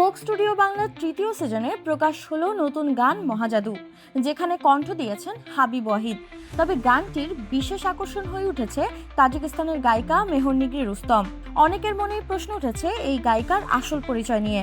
Coke studio বাংলার তৃতীয় সিজনে প্রকাশ হলো নতুন গান মহাজাদু, যেখানে কণ্ঠ দিয়েছেন হাবিব ওয়াহিদ। তবে গানটির বিশেষ আকর্ষণ হয়ে উঠেছে তাজিকিস্তানের গায়িকা মেহরনিগরি রুস্তম। অনেকের মনেই প্রশ্ন উঠেছে এই গায়িকার আসল পরিচয় নিয়ে।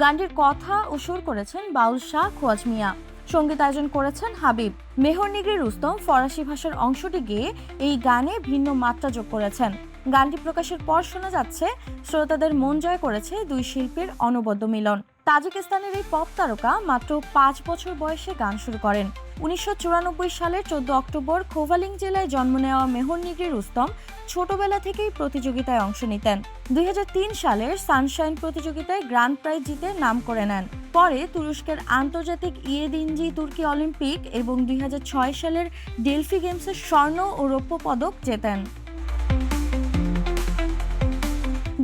গানটির কথা ও সুর করেছেন বাউল শাহ খোয়াজ মিয়া, সঙ্গীতায়োজন করেছেন হাবিব। মেহরনিগরি রুস্তম ফরাসি ভাষার অংশটি গেয়ে এই গানে ভিন্ন মাত্রা যোগ করেছেন। গানটি প্রকাশের পর শোনা যাচ্ছে শ্রোতাদের মন জয় করেছে দুই শিল্পীর অনবদ্য মিলন। তাজিকিস্তানের এই পপ তারকা মাত্র ৫ বছর বয়সে গান শুরু করেন। ১৯৯৪ সালের ১৪ অক্টোবর খোভালিং জেলায় জন্ম নেওয়া মেহরনিগরি রুস্তম ছোটবেলা থেকেই প্রতিযোগিতায় অংশ নিতেন। ২০০৩ সালের সানশাইন প্রতিযোগিতায় গ্র্যান্ড প্রাইজ জিতে নাম করে নেন। পরে তুরস্কের আন্তর্জাতিক ইয়েদিনজি তুর্কি অলিম্পিক এবং ২০০৬ সালের ডেলফি গেমসের স্বর্ণ ও রৌপ্য পদক জেতেন।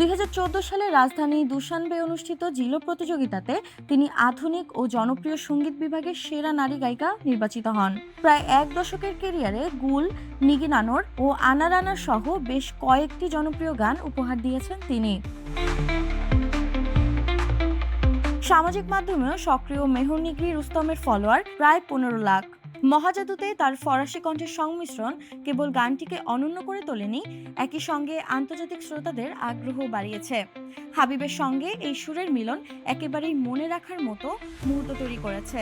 ২০১৪ সালে রাজধানী দুশানবে অনুষ্ঠিত জিলো প্রতিযোগিতাতে তিনি আধুনিক ও জনপ্রিয় সঙ্গীত বিভাগের সেরা নারী গায়িকা নির্বাচিত হন। প্রায় এক দশকের ক্যারিয়ারে গুল, নিগিনানোর ও আনারানা সহ বেশ কয়েকটি জনপ্রিয় গান উপহার দিয়েছেন তিনি। সামাজিক মাধ্যমেও সক্রিয় মেহরনিগরি রুস্তমের ফলোয়ার প্রায় ১৫ লাখ। মহাজাদুতে তার ফরাসি কণ্ঠের সংমিশ্রণ কেবল গানটিকে অনন্য করে তোলেনি, একই সঙ্গে আন্তর্জাতিক শ্রোতাদের আগ্রহ বাড়িয়েছে। হাবিবের সঙ্গে এই সুরের মিলন একেবারেই মনে রাখার মতো মুহূর্ত তৈরি করেছে।